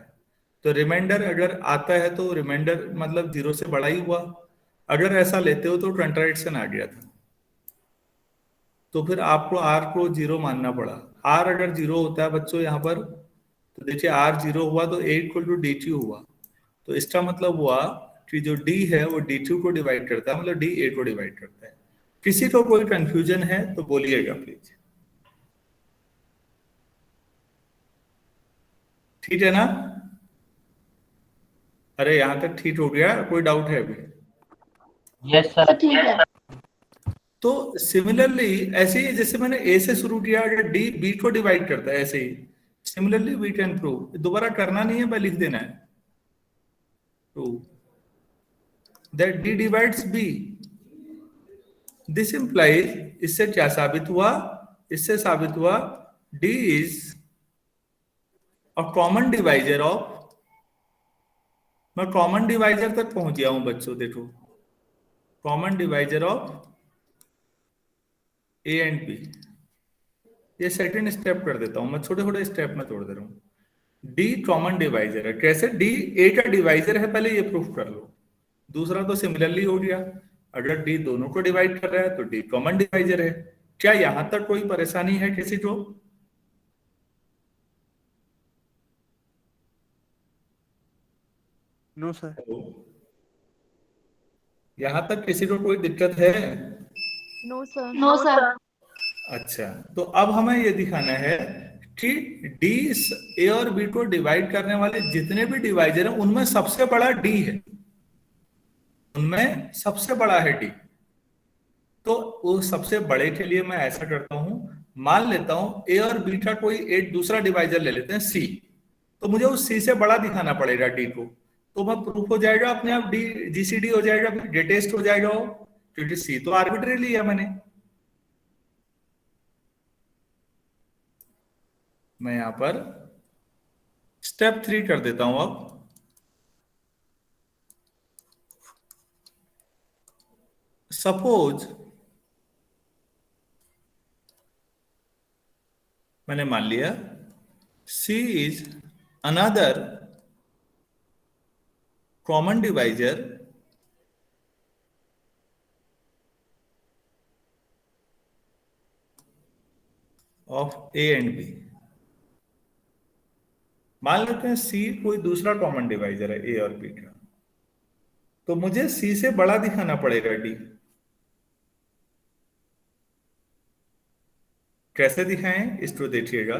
तो रिमाइंडर अगर आता है तो रिमाइंडर मतलब 0 से बड़ा ही हुआ। अगर ऐसा लेते हो तो कंट्राडिक्शन आ गया था, तो फिर आपको R को 0 मानना पड़ा। R अगर 0 होता है बच्चों यहाँ पर, तो देखिए R 0 हुआ तो A इक्वल टू D2 हुआ। तो इसका मतलब हुआ कि जो D है वो D2 को डिवाइड करता है, मतलब D A को डिवाइड करता है। किसी को कोई कंफ्यूजन है तो बोलिएगा प्लीज। ठीक है ना? अरे यहां तक ठीक हो गया, कोई डाउट है अभी? Yes sir. ठीक है। तो सिमिलरली ऐसे ही जैसे मैंने A से शुरू किया, अगर D B को डिवाइड करता है, ऐसे ही सिमिलरली वी कैन प्रूव। दोबारा करना नहीं है, मैं लिख देना है prove that D divides B। This implies, इससे क्या साबित हुआ? इससे साबित हुआ D is a common divisor of, मैं कॉमन डिवाइजर तक पहुंच गया हूं बच्चों, देखो common divisor of A and B। ये सेकंड स्टेप कर देता हूं मैं, छोटे छोटे स्टेप में तोड़ दे रहा हूं। D कॉमन डिवाइजर है, कैसे? D A का डिवाइजर है, पहले ये प्रूफ कर लो। दूसरा तो सिमिलरली हो गया, अगर D दोनों को डिवाइड कर रहा है तो D कॉमन डिवाइजर है। क्या यहां तक कोई परेशानी है किसी को? No sir. यहां तक किसी को कोई दिक्कत है? No sir. No sir. अच्छा, तो अब हमें ये दिखाना है कि D A और B को डिवाइड करने वाले जितने भी डिवाइजर हैं उनमें सबसे बड़ा D है, उनमें सबसे बड़ा है D। तो वो सबसे बड़े के लिए मैं ऐसा करता हूं, मान लेता हूं A और B का कोई एक दूसरा डिवाइजर ले लेते हैं C, तो मुझे उस C से बड़ा दिखाना पड़ेगा D को, तो वह प्रूफ हो जाएगा अपने आप, D GCD हो जाएगा, ग्रेटेस्ट हो जाएगा वो, क्योंकि C तो आर्बिट्रेरी लिया मैंने। मैं यहां पर स्टेप 3 कर देता हूं। अब सपोज मैंने मान लिया C is another common divisor of a and b. मान लेते हैं सी कोई दूसरा कॉमन डिवाइजर है ए और बी का, तो मुझे सी से बड़ा दिखाना पड़ेगा डी। कैसे दिखाएं इसको देखिएगा।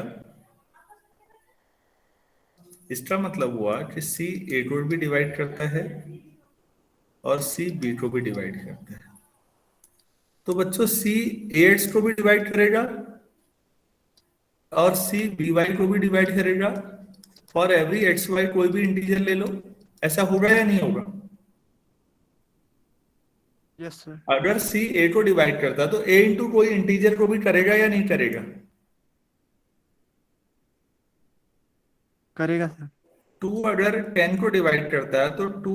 इसका मतलब हुआ कि सी ए को भी डिवाइड करता है और सी बी को भी डिवाइड करता है। तो बच्चों सी ए एक्स को भी डिवाइड करेगा और सी बी वाई को भी डिवाइड करेगा। फॉर एवरी एक्स वाई कोई भी इंटीजर ले लो। ऐसा होगा या नहीं होगा? Yes sir. अगर सी ए को डिवाइड करता है तो ए इंटू कोई इंटीजर को भी करेगा या नहीं करेगा? करेगा सर। 2 अगर 10 को डिवाइड करता है तो 2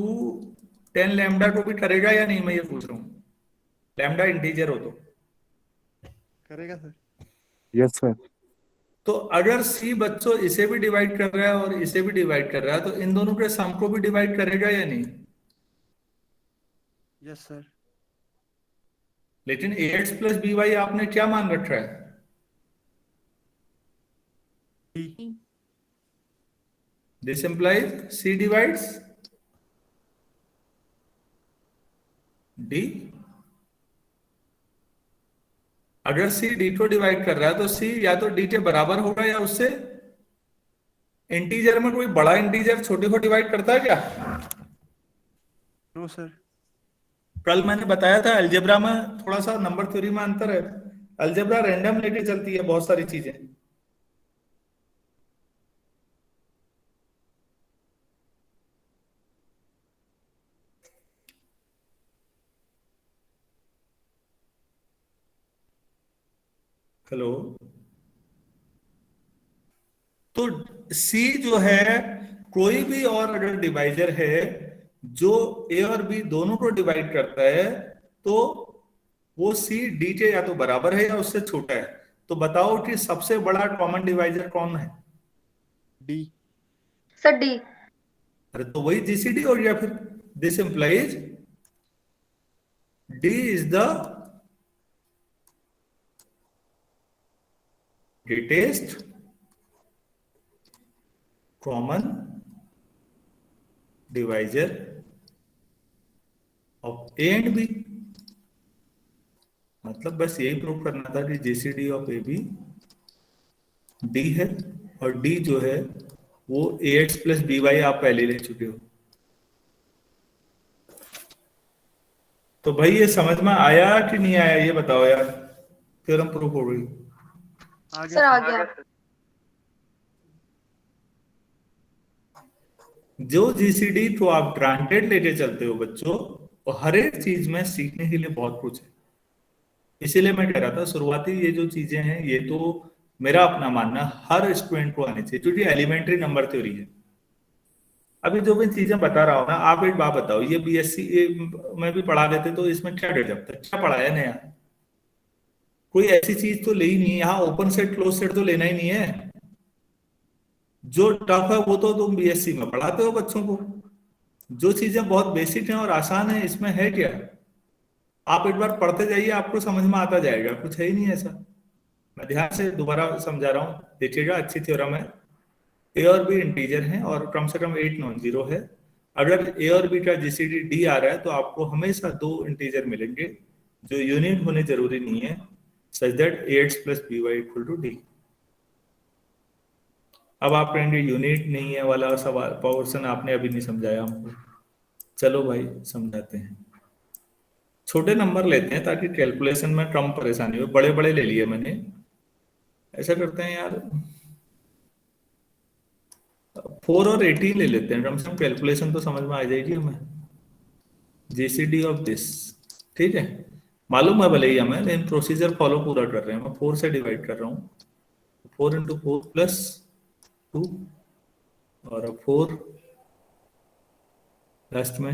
10 लैम्डा को भी करेगा या नहीं? मैं ये पूछ रहा हूँ, लैम्डा इंटीजर हो तो। करेगा सर। Yes sir. तो अगर सी बच्चों इसे भी डिवाइड कर रहा है और इसे भी डिवाइड कर रहा है तो इन दोनों के सम को भी डिवाइड करेगा या नहीं? Yes sir. लेकिन a x plus B y आपने क्या मान रखा है? D. This implies c divides d. अगर सी डी को डिवाइड कर रहा है तो सी या तो डी के बराबर होगा या उससे। इंटीजर में कोई बड़ा इंटीजर छोटे को डिवाइड करता है क्या? No sir. कल मैंने बताया था अलजेब्रा में थोड़ा सा नंबर थ्योरी में अंतर है। अलजेब्रा रैंडम लेके चलती है बहुत सारी चीजें। हेलो। तो सी जो है कोई भी और अगर डिवाइजर है जो ए और बी दोनों को डिवाइड करता है तो वो सी डी के या तो बराबर है या उससे छोटा है। तो बताओ कि सबसे बड़ा कॉमन डिवाइजर कौन है? डी। Sir D. अरे तो वही जीसीडी हो गया फिर। This implies D is the greatest common divisor of A and B। मतलब बस यही प्रूव करना था कि GCD of a b d है और डी जो है वो a x plus B y आप पहले ले चुके हो। तो भाई ये समझ में आया कि नहीं आया ये बताओ यार। थ्योरम प्रूफ हो गई। आ सर गया आ सर। गया। जो जीसीडी को आप ग्रांटेड लेके चलते हो बच्चों, और हर एक चीज में सीखने के लिए बहुत कुछ है। इसीलिए मैं कह रहा था शुरुआती ये जो चीजें हैं ये तो मेरा अपना मानना हर स्टूडेंट को आनी चाहिए क्योंकि एलिमेंट्री नंबर थ्योरी है। अभी जो भी चीजें बता रहा हूं ना, आप एक बात बताओ, ये बीएससी में भी पढ़ा देते तो इसमें क्या गजब था, क्या पढ़ाया नया? कोई ऐसी चीज तो ले ही नहीं है यहाँ। ओपन सेट क्लोज सेट तो लेना ही नहीं है। जो टफ है वो तो तुम बीएससी में पढ़ाते हो बच्चों को। जो चीजें बहुत बेसिक हैं और आसान है इसमें है क्या? आप एक बार पढ़ते जाइए आपको समझ में आता जाएगा। कुछ है ही नहीं ऐसा। मैं ध्यान से दोबारा समझा रहा हूँ, देखिएगा। अच्छी थ्योरम है। ए और बी इंटीजर हैं और कम से कम 8 नॉन जीरो है। अगर ए और बी का जीसीडी डी आ रहा है तो आपको हमेशा 2 इंटीजर मिलेंगे जो यूनिट होने जरूरी नहीं है, such that a x plus B y equal to d. अब आप कहेंगे यूनिट नहीं है वाला सवाल पोर्शन आपने अभी नहीं समझाया हमको। चलो भाई समझाते हैं। छोटे नंबर लेते हैं ताकि कैलकुलेशन में कम परेशानी हो। बड़े बड़े ले लिए मैंने। ऐसा करते हैं यार 4 और 18 ले लेते हैं, कम से कम कैलकुलेशन तो समझ में आ जाएगी हमें। जीसीडी ऑफ दिस, ठीक है। मालूम है भले ही हमें, लेकिन प्रोसीजर फॉलो पूरा कर रहे हैं। मैं 4 से डिवाइड कर रहा हूँ। 4 इंटू 4 प्लस 2 और अब 4 लास्ट में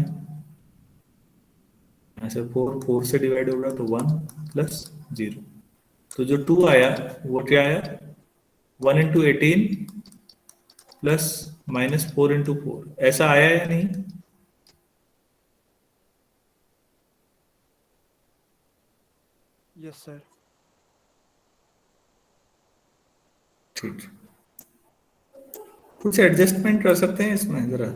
ऐसे 4 से डिवाइड होगा तो 1 प्लस 0। तो जो 2 आया वो क्या आया? 1 इंटू 18 प्लस माइनस 4 इंटू 4। ऐसा आया या नहीं? Yes sir. ठीक है, कुछ एडजस्टमेंट कर सकते हैं इसमें जरा?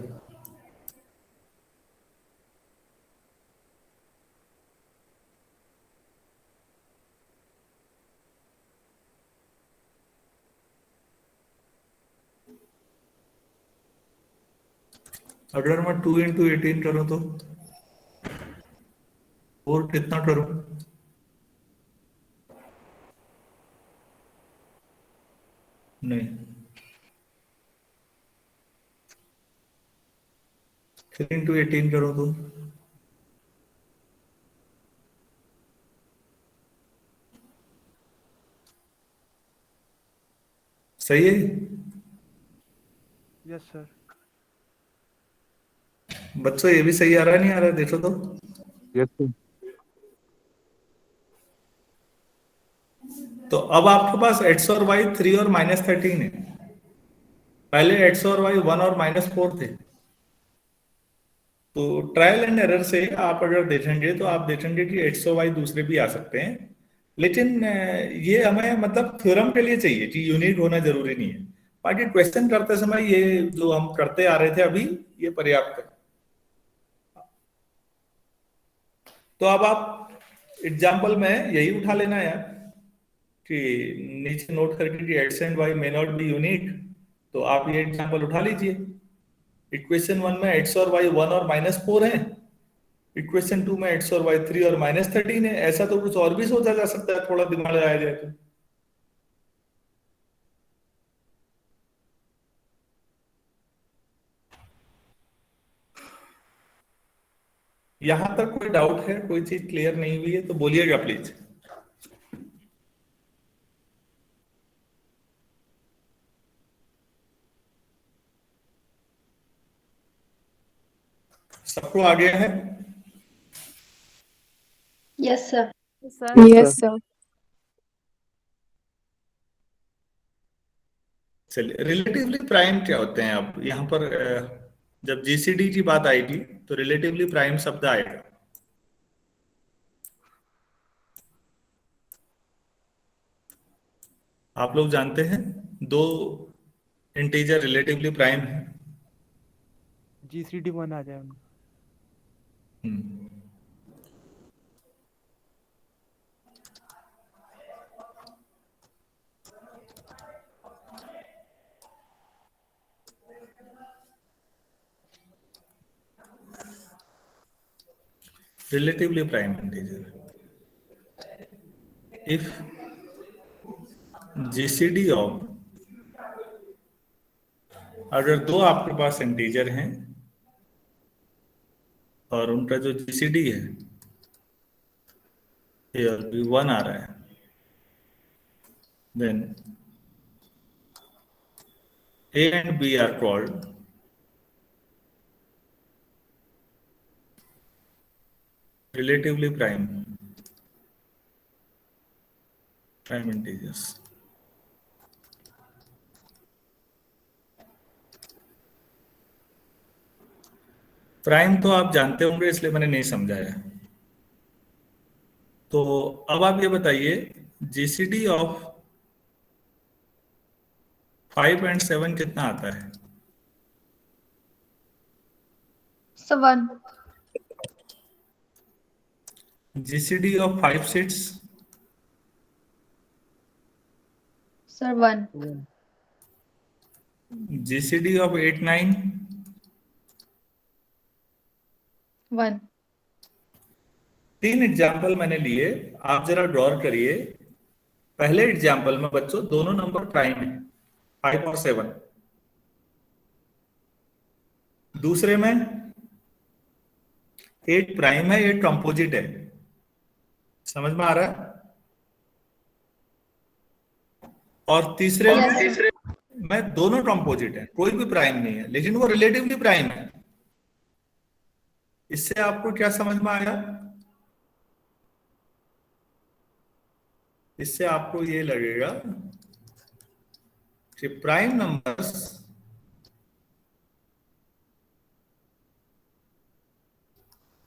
अगर मैं 2 × 18 करूं तो, और कितना करूं? नहीं, 3 × 18 करूं तो? सही है? Yes sir. बच्चों ये भी सही आ रहा है, नहीं आ रहा है? देखो तो। तो अब आपके पास x और y 3 और -13 है। पहले x और y 1 और -4 थे। तो ट्रायल एंड एरर से आप अगर देखेंगे तो आप देखेंगे कि x और y दूसरे भी आ सकते हैं, लेकिन ये हमें मतलब थ्योरम के लिए चाहिए कि यूनिक होना जरूरी नहीं है। बाकी क्वेश्चन करते समय ये जो हम करते आ रहे थे अभी, ये पर्याप्त है। तो अब आप एग्जाम्पल में यही उठा लेना यार कि नीचे नोट करके कि x and y may not be unique, तो आप ये एग्जाम्पल उठा लीजिए। इक्वेशन 1 में x और y 1 और -4 है, इक्वेशन 2 में x और y 3 और -13 है। ऐसा तो कुछ और भी सोचा जा सकता है, थोड़ा दिमाग लगाया जाए तो। यहां तक कोई डाउट है, कोई चीज क्लियर नहीं हुई है तो बोलिएगा प्लीज। सबको आ गया है? Yes sir. Sir Yes, sir. चलिए, रिलेटिवली प्राइम क्या होते हैं? अब यहाँ पर जब जीसीडी की बात आएगी तो रिलेटिवली प्राइम शब्द आएगा। आप लोग जानते हैं दो इंटीजर रिलेटिवली प्राइम है। GCD 1 आ जाए उनका। relatively prime integer if GCD of, अगर दो आपके पास इंटीजर हैं और उनका जो GCD है A और B 1 आ रहा है, then A and B are called relatively prime integers। Prime तो आप जानते होंगे इसलिए मैंने नहीं समझाया। तो अब आप ये बताइए जीसीडी ऑफ 5 and 7 कितना आता है? Sir 1। GCD of 5 6 sir 1। GCD of 8 9 1। 3 example मैंने लिए, आप जरा गौर करिए। पहले एग्जाम्पल में बच्चों दोनों नंबर प्राइम है, 5 और 7। दूसरे में 8 प्राइम है, 8 कंपोजिट है। समझ में आ रहा है? और तीसरे में दोनों कंपोजिट है, कोई भी प्राइम नहीं है, लेकिन वो रिलेटिवली प्राइम है। इससे आपको क्या समझ में आया? इससे आपको ये लगेगा कि prime numbers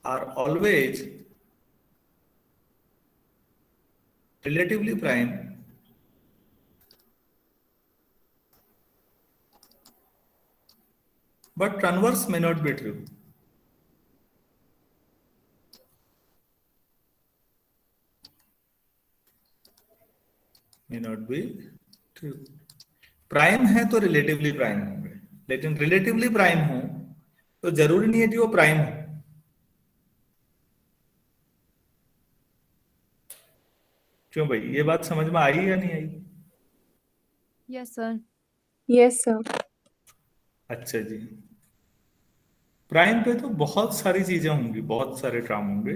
are always relatively prime but converse may not be true. May not be true. Prime है तो रिलेटिवली प्राइम होंगे, लेकिन रिलेटिवली प्राइम हो तो जरूरी नहीं है कि वो प्राइम हो। क्यों भाई, ये बात समझ में आई या नहीं आई? Yes sir. Yes, sir. अच्छा जी, प्राइम पे तो बहुत सारी चीजें होंगी, बहुत सारे टर्म होंगे।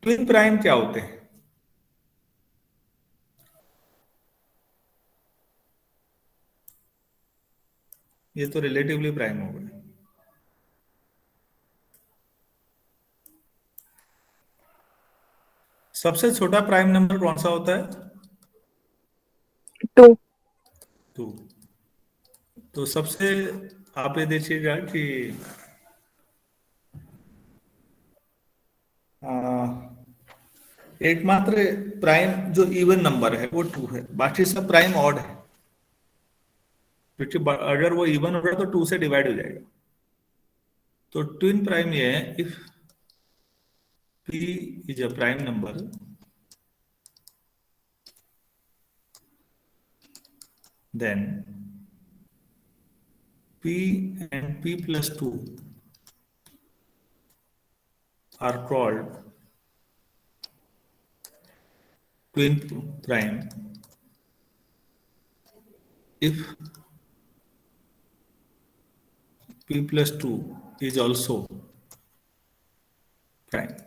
ट्विन प्राइम क्या होते हैं? ये तो रिलेटिवली प्राइम हो गए। सबसे छोटा प्राइम नंबर कौन सा होता है? 2. 2। तो सबसे, आप ये देखिएगा कि एकमात्र प्राइम जो इवन नंबर है वो 2 है, बाकी सब प्राइम ऑड है, क्योंकि अगर वो इवन होगा तो 2 से डिवाइड हो जाएगा। तो ट्विन प्राइम ये है, if p is a prime number, then p and p plus 2 are called twin prime if p plus 2 is also prime।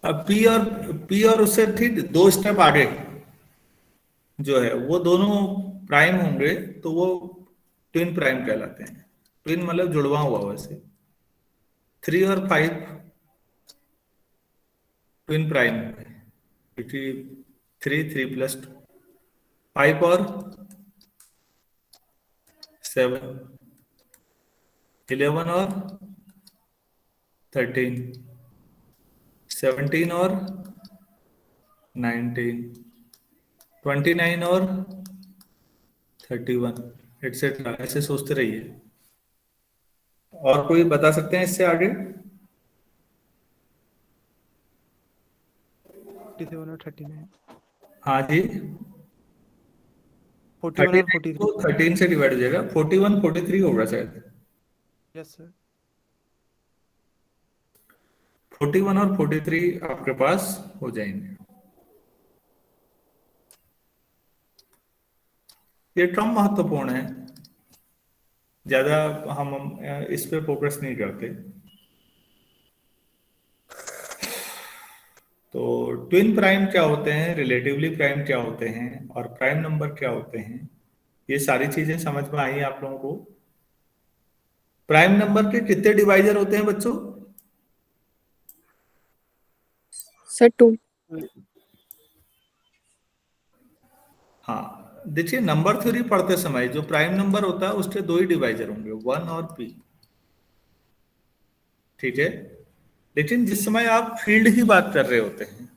अब P और उससे ठीक 2 स्टेप आगे जो है वो दोनों प्राइम होंगे तो वो ट्विन प्राइम कहलाते हैं। ट्विन मतलब जुड़वा हुआ, वैसे 3 और 5 ट्विन प्राइम है, क्योंकि 3 plus 2, 5 और 7, 11 और 13, 17 और 19, 29 और 31, एटसेट्रा। ऐसे सोचते रहिए। और कोई बता सकते हैं इससे आगे? 47 और 39। हाँ जी, 41 और 43। तो 13 से डिवाइड हो जाएगा, 41 43 होगा शायद। Yes sir. 41 और 43 आपके पास हो जाएंगे। ये कम महत्वपूर्ण है, ज्यादा हम इस पे फोकस नहीं करते। तो ट्विन प्राइम क्या होते हैं, रिलेटिवली प्राइम क्या होते हैं, और प्राइम नंबर क्या होते हैं, ये सारी चीजें समझ में आई आप लोगों को। प्राइम नंबर के कितने डिवाइजर होते हैं बच्चों? Sir, 2. हाँ, देखिए नंबर थ्योरी पढ़ते समय जो प्राइम नंबर होता है उसके 2 ही डिवाइजर होंगे, 1 और p। ठीक है, लेकिन जिस समय आप फील्ड ही बात कर रहे होते हैं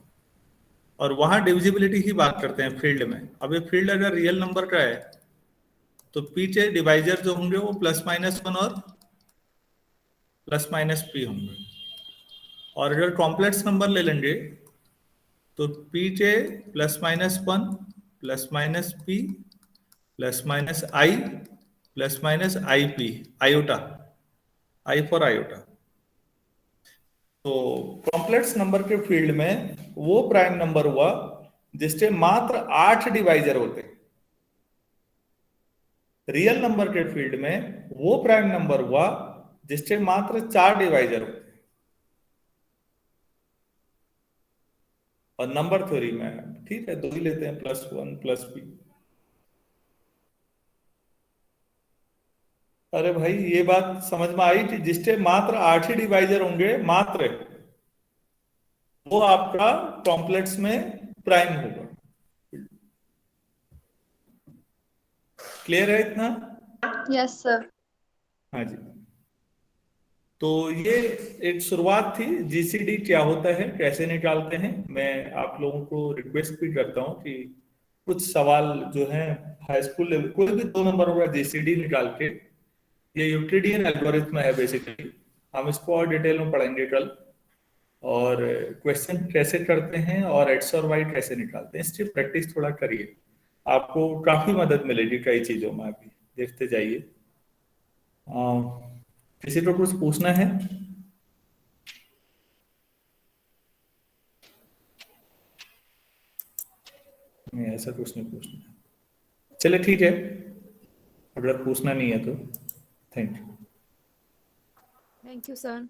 और वहां डिविजिबिलिटी ही बात करते हैं फील्ड में, अब ये फील्ड अगर रियल नंबर का है तो p के डिवाइजर जो होंगे वो ±1 और ±p होंगे। और अगर कॉम्प्लेक्स नंबर ले लेंगे तो p के ±1 ±p ±i ±ip, iota, i for iota. तो कॉम्प्लेक्स नंबर के फील्ड में वो प्राइम नंबर हुआ जिसके मात्र 8 डिवाइजर होते हैं। रियल नंबर के फील्ड में वो प्राइम नंबर हुआ जिसके मात्र 4 डिवाइजर होते हैं। और नंबर थ्योरी में ठीक है 2 ही लेते हैं, +1 +p। अरे भाई ये बात समझ में आई कि जिसके मात्र 8 ही डिवाइजर होंगे, मात्र, वो आपका कॉम्प्लेक्स में प्राइम होगा। क्लियर है इतना? Yes sir. हाँ जी, तो ये एक शुरुआत थी। जीसीडी क्या होता है, कैसे निकालते हैं। मैं आप लोगों को रिक्वेस्ट भी करता हूं कि कुछ सवाल जो है हाई स्कूल लेवल, कोई भी 2 नंबर होगा जीसीडी निकाल के ये यूक्लिडियन एल्गोरिथम है बेसिकली, हम इसको और डिटेल में पढ़ेंगे कल, और क्वेश्चन कैसे करते हैं और एक्स और वाई कैसे निकालते हैं, इसकी प्रैक्टिस थोड़ा करिए, आपको काफी मदद मिलेगी कई चीजों में, अभी देखते जाइए। किसी को कुछ पूछना है? नहीं, ऐसा कुछ नहीं पूछना। चलिए ठीक है, अगर पूछना नहीं है तो thank you. Thank you sir.